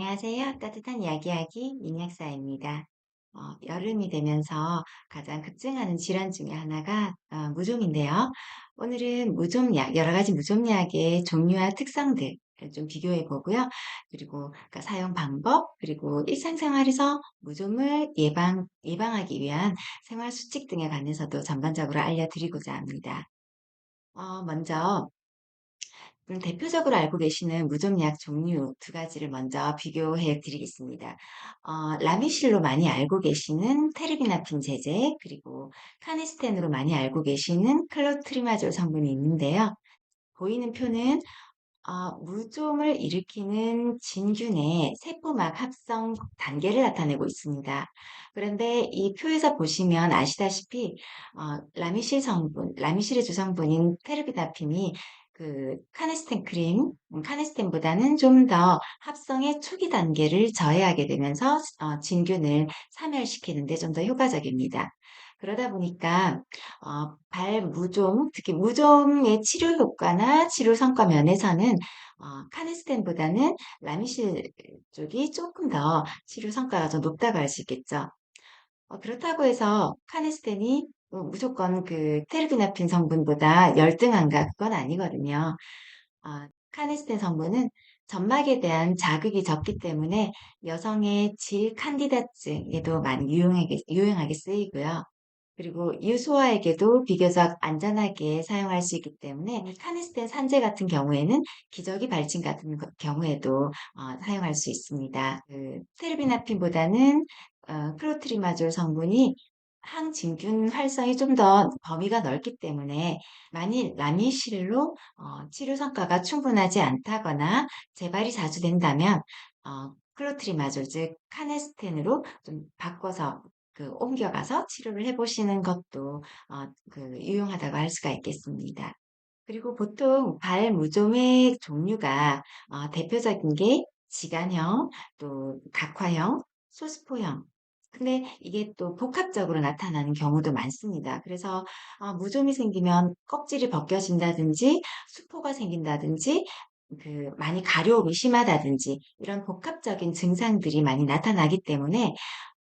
안녕하세요. 따뜻한 이야기하기 민약사입니다. 여름이 되면서 가장 급증하는 질환 중에 하나가 무좀인데요. 오늘은 무좀약, 여러 가지 무좀약의 종류와 특성들을 좀 비교해 보고요. 그리고 사용 방법, 그리고 일상생활에서 무좀을 예방하기 위한 생활 수칙 등에 관해서도 전반적으로 알려드리고자 합니다. 먼저 대표적으로 알고 계시는 무좀약 종류 두 가지를 먼저 비교해 드리겠습니다. 라미실로 많이 알고 계시는 테르비나핀 제제, 그리고 카네스텐으로 많이 알고 계시는 클로트리마졸 성분이 있는데요. 보이는 표는 무좀을 일으키는 진균의 세포막 합성 단계를 나타내고 있습니다. 그런데 이 표에서 보시면 아시다시피 라미실 성분, 라미실의 주성분인 테르비다핀이 그 카네스텐 크림, 카네스텐보다는 좀 더 합성의 초기 단계를 저해하게 되면서 진균을 사멸시키는 데 좀 더 효과적입니다. 그러다 보니까 발무좀, 특히 무좀의 치료 효과나 치료 성과 면에서는 카네스텐보다는 라미실 쪽이 조금 더 치료 성과가 더 높다고 할 수 있겠죠. 그렇다고 해서 카네스텐이 무조건 그 테르비나핀 성분보다 열등한가? 그건 아니거든요. 카네스텐 성분은 점막에 대한 자극이 적기 때문에 여성의 질 칸디다증에도 많이 유용하게 쓰이고요. 그리고 유소아에게도 비교적 안전하게 사용할 수 있기 때문에 카니스텐 산재 같은 경우에는 기저귀 발진 같은 경우에도 사용할 수 있습니다. 테르비나핀보다는 클로트리마졸 성분이 항진균 활성이 좀 더 범위가 넓기 때문에 만일 라미실로 치료 성과가 충분하지 않다거나 재발이 자주 된다면 클로트리마졸 즉 카네스텐으로 좀 바꿔서 옮겨가서 치료를 해보시는 것도 유용하다고 할 수가 있겠습니다. 그리고 보통 발무좀의 종류가 대표적인 게 지간형, 또 각화형, 소스포형. 근데 이게 또 복합적으로 나타나는 경우도 많습니다. 그래서 무좀이 생기면 껍질이 벗겨진다든지 수포가 생긴다든지 많이 가려움이 심하다든지 이런 복합적인 증상들이 많이 나타나기 때문에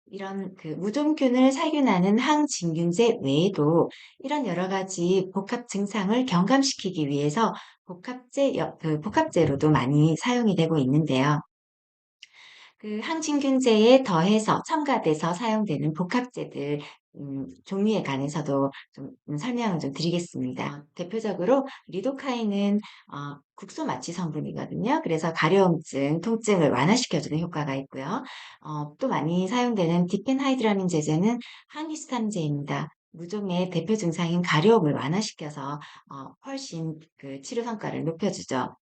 이런 무좀균을 살균하는 항진균제 외에도 이런 여러 가지 복합 증상을 경감시키기 위해서 복합제로도 많이 사용이 되고 있는데요. 항진균제에 더해서 첨가돼서 사용되는 복합제들 종류에 관해서도 좀 설명을 좀 드리겠습니다. 대표적으로 리도카인은 국소 마취 성분이거든요. 그래서 가려움증, 통증을 완화시켜주는 효과가 있고요. 또 많이 사용되는 디펜하이드라민 제제는 항히스타민제입니다. 무좀의 대표 증상인 가려움을 완화시켜서 훨씬 치료 성과를 높여주죠.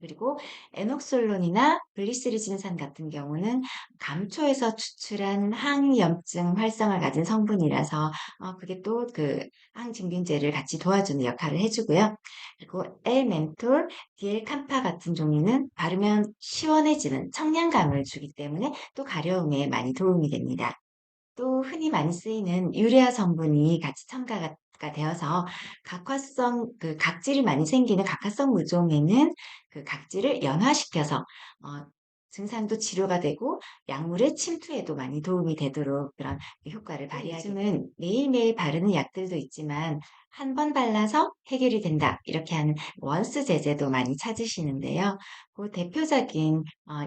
그리고 에녹솔론이나 글리시리진산 같은 경우는 감초에서 추출한 항염증 활성을 가진 성분이라서 그게 또 항진균제를 같이 도와주는 역할을 해주고요. 그리고 엘멘톨, 디엘캄파 같은 종류는 바르면 시원해지는 청량감을 주기 때문에 또 가려움에 많이 도움이 됩니다. 또 흔히 많이 쓰이는 유레아 성분이 같이 첨가가 되어서 각질이 많이 생기는 각화성 무좀에는 각질을 연화시켜서 증상도 치료가 되고 약물의 침투에도 많이 도움이 되도록 그런 효과를 발휘하게 요즘은 매일매일 바르는 약들도 있지만 한 번 발라서 해결이 된다 이렇게 하는 원스 제제도 많이 찾으시는데요. 그 대표적인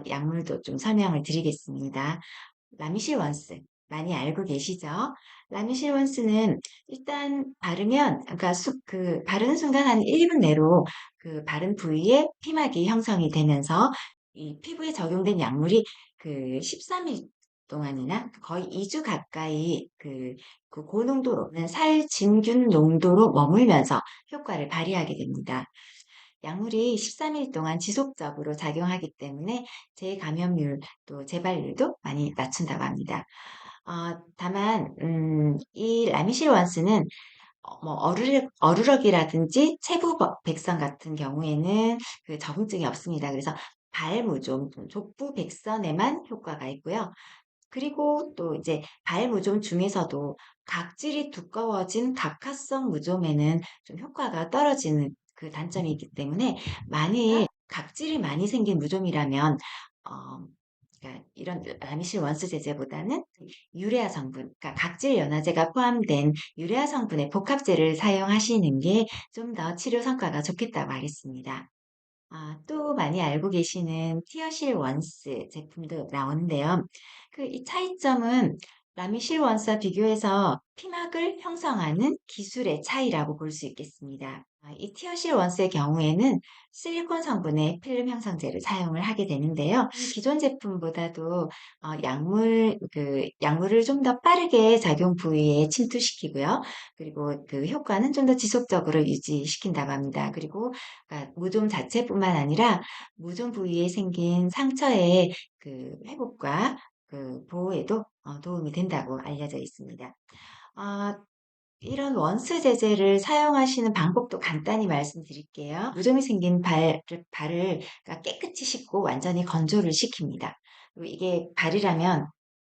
약물도 좀 설명을 드리겠습니다. 라미실 원스 많이 알고 계시죠? 라미실 원스는 일단 바르면, 그러니까 바르는 순간 한 1분 내로 바른 부위에 피막이 형성이 되면서 이 피부에 적용된 약물이 13일 동안이나 거의 2주 가까이 고농도로, 살진균 농도로 머물면서 효과를 발휘하게 됩니다. 약물이 13일 동안 지속적으로 작용하기 때문에 재감염률 또 재발률도 많이 낮춘다고 합니다. 다만 이 라미실 원스는 뭐 어루럭이라든지 체부백선 같은 경우에는 적응증이 없습니다. 그래서 발무좀, 족부백선에만 효과가 있고요. 그리고 또 이제 발무좀 중에서도 각질이 두꺼워진 각화성 무좀에는 좀 효과가 떨어지는 단점이 있기 때문에 만일 각질이 많이 생긴 무좀이라면 그러니까 이런 라미실 원스 제제보다는 유래화 성분, 그러니까 각질 연화제가 포함된 유래화 성분의 복합제를 사용하시는 게 좀 더 치료 성과가 좋겠다고 하겠습니다. 또 많이 알고 계시는 티어실 원스 제품도 나오는데요. 이 차이점은 라미실 원스와 비교해서 피막을 형성하는 기술의 차이라고 볼 수 있겠습니다. 이 티어실 원스의 경우에는 실리콘 성분의 필름 형성제를 사용을 하게 되는데요. 기존 제품보다도 약물을 좀 더 빠르게 작용 부위에 침투시키고요. 그리고 그 효과는 좀 더 지속적으로 유지시킨다고 합니다. 그리고 그러니까 무좀 자체뿐만 아니라 무좀 부위에 생긴 상처의 회복과 보호에도 도움이 된다고 알려져 있습니다. 아, 이런 원스 제제를 사용하시는 방법도 간단히 말씀드릴게요. 무좀이 생긴 발을 그러니까 깨끗이 씻고 완전히 건조를 시킵니다. 그리고 이게 발이라면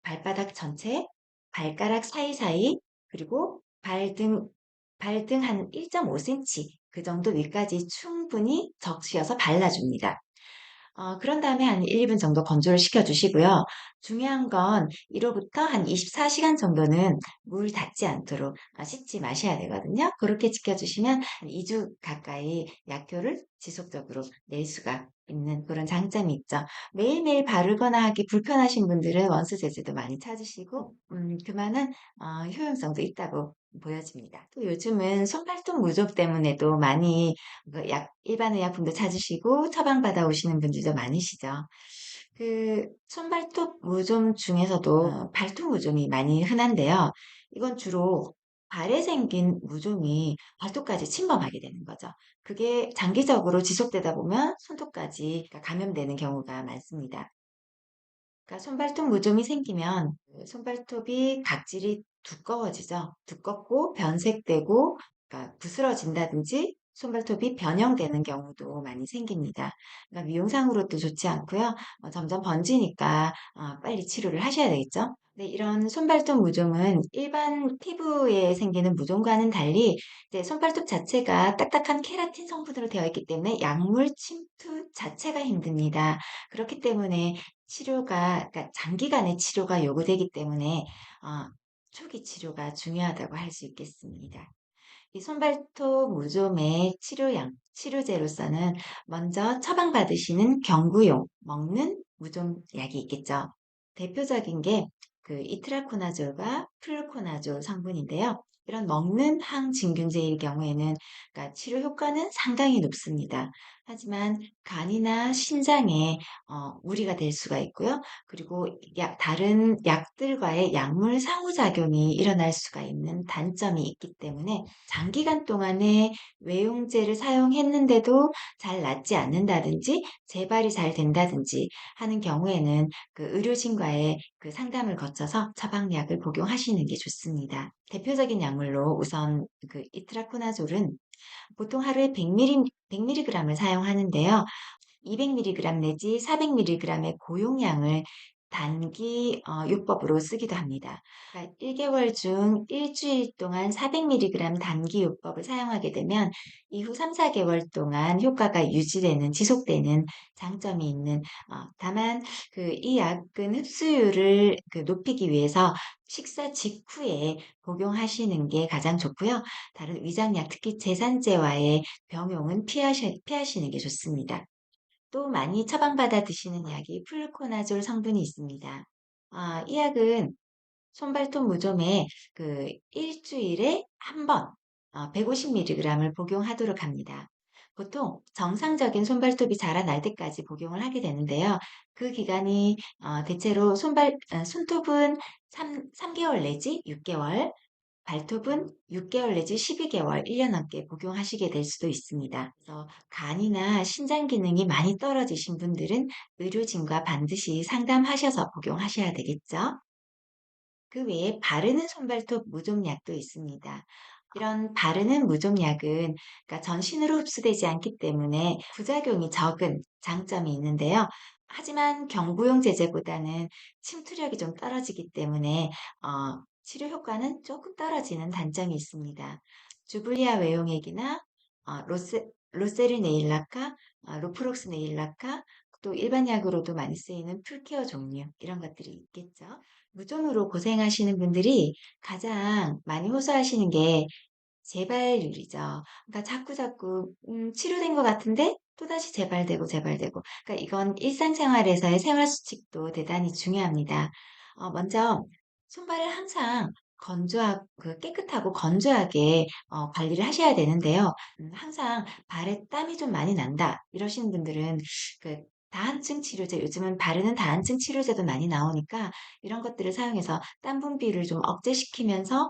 발바닥 전체, 발가락 사이사이, 그리고 발등 한 1.5cm 그 정도 위까지 충분히 적시어서 발라줍니다. 그런 다음에 한 1, 2분 정도 건조를 시켜주시고요. 중요한 건 1호부터 한 24시간 정도는 물 닿지 않도록 씻지 마셔야 되거든요. 그렇게 지켜주시면 한 2주 가까이 약효를 지속적으로 낼 수가 있는 그런 장점이 있죠. 매일매일 바르거나 하기 불편하신 분들은 원스 제제도 많이 찾으시고 그만한 효용성도 있다고 보여집니다. 또 요즘은 손발톱 무좀 때문에도 많이 일반 의약품도 찾으시고 처방받아 오시는 분들도 많으시죠. 손발톱 무좀 중에서도 발톱 무좀이 많이 흔한데요. 이건 주로 발에 생긴 무좀이 발톱까지 침범하게 되는 거죠. 그게 장기적으로 지속되다 보면 손톱까지 감염되는 경우가 많습니다. 그러니까 손발톱 무좀이 생기면 손발톱이 각질이 두꺼워지죠. 두껍고 변색되고 그러니까 부스러진다든지 손발톱이 변형되는 경우도 많이 생깁니다. 그러니까 미용상으로도 좋지 않고요. 점점 번지니까 빨리 치료를 하셔야 되겠죠. 네, 이런 손발톱 무좀은 일반 피부에 생기는 무좀과는 달리 이제 손발톱 자체가 딱딱한 케라틴 성분으로 되어 있기 때문에 약물 침투 자체가 힘듭니다. 그렇기 때문에 그러니까 장기간의 치료가 요구되기 때문에 어, 초기 치료가 중요하다고 할 수 있겠습니다. 이 손발톱 무좀의 치료제로서는 먼저 처방받으시는 경구용 먹는 무좀 약이 있겠죠. 대표적인 게 이트라코나졸과 플루코나졸 성분인데요. 이런 먹는 항진균제일 경우에는 그러니까 치료 효과는 상당히 높습니다. 하지만 간이나 신장에 무리가 될 수가 있고요. 그리고 다른 약들과의 약물 상호작용이 일어날 수가 있는 단점이 있기 때문에 장기간 동안에 외용제를 사용했는데도 잘 낫지 않는다든지 재발이 잘 된다든지 하는 경우에는 의료진과의 상담을 거쳐서 처방약을 복용하시는 게 좋습니다. 대표적인 약물로 우선 이트라코나졸은 보통 하루에 100mg을 사용하는데요. 200mg 내지 400mg의 고용량을 단기 요법으로 쓰기도 합니다. 그러니까 1개월 중 일주일 동안 400mg 단기 요법을 사용하게 되면 이후 3, 4개월 동안 효과가 유지되는, 지속되는 장점이 있는, 다만 이 약은 흡수율을 높이기 위해서 식사 직후에 복용하시는 게 가장 좋고요. 다른 위장약, 특히 제산제와의 병용은 피하시는 게 좋습니다. 또 많이 처방받아 드시는 약이 플루코나졸 성분이 있습니다. 이 약은 손발톱 무좀에 일주일에 한 번 150mg을 복용하도록 합니다. 보통 정상적인 손발톱이 자라날 때까지 복용을 하게 되는데요. 그 기간이 대체로 손톱은 3개월 내지 6개월, 발톱은 6개월 내지 12개월, 1년 넘게 복용하시게 될 수도 있습니다. 그래서 간이나 신장 기능이 많이 떨어지신 분들은 의료진과 반드시 상담하셔서 복용하셔야 되겠죠. 그 외에 바르는 손발톱 무좀약도 있습니다. 이런 바르는 무좀약은 그러니까 전신으로 흡수되지 않기 때문에 부작용이 적은 장점이 있는데요. 하지만 경구용 제제보다는 침투력이 좀 떨어지기 때문에 치료 효과는 조금 떨어지는 단점이 있습니다. 주블리아 외용액이나 로세르 네일라카, 로프록스 네일라카, 또 일반 약으로도 많이 쓰이는 풀케어 종류 이런 것들이 있겠죠. 무좀으로 고생하시는 분들이 가장 많이 호소하시는 게 재발률이죠. 그러니까 자꾸자꾸 치료된 것 같은데 또다시 재발되고 재발되고. 그러니까 이건 일상생활에서의 생활 수칙도 대단히 중요합니다. 먼저 손발을 항상 깨끗하고 건조하게 관리를 하셔야 되는데요. 항상 발에 땀이 좀 많이 난다 이러시는 분들은 그 다한증 치료제, 요즘은 바르는 다한증 치료제도 많이 나오니까 이런 것들을 사용해서 땀 분비를 좀 억제시키면서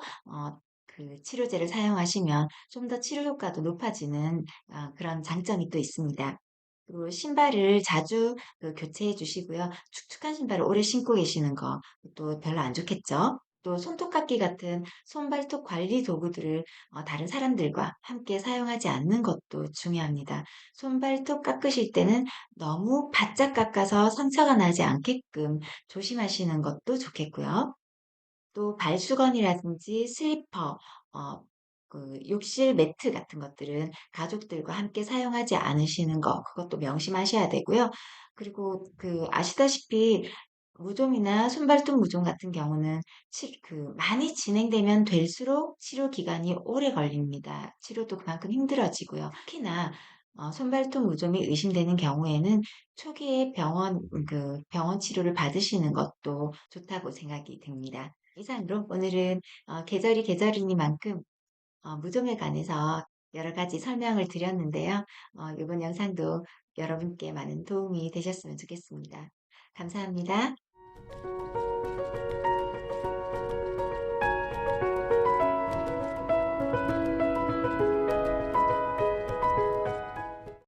치료제를 사용하시면 좀 더 치료 효과도 높아지는 그런 장점이 또 있습니다. 그리고 신발을 자주 교체해 주시고요. 축축한 신발을 오래 신고 계시는 거 또 별로 안 좋겠죠. 또 손톱깎이 같은 손발톱 관리 도구들을 다른 사람들과 함께 사용하지 않는 것도 중요합니다. 손발톱 깎으실 때는 너무 바짝 깎아서 상처가 나지 않게끔 조심하시는 것도 좋겠고요. 또 발수건이라든지 슬리퍼, 어 욕실 매트 같은 것들은 가족들과 함께 사용하지 않으시는 거, 그것도 명심하셔야 되고요. 그리고 아시다시피 무좀이나 손발톱 무좀 같은 경우는 많이 진행되면 될수록 치료 기간이 오래 걸립니다. 치료도 그만큼 힘들어지고요. 특히나 손발톱 무좀이 의심되는 경우에는 초기에 병원 치료를 받으시는 것도 좋다고 생각이 됩니다. 이상으로 오늘은 계절이 계절이니만큼 무좀에 관해서 여러 가지 설명을 드렸는데요. 이번 영상도 여러분께 많은 도움이 되셨으면 좋겠습니다. 감사합니다.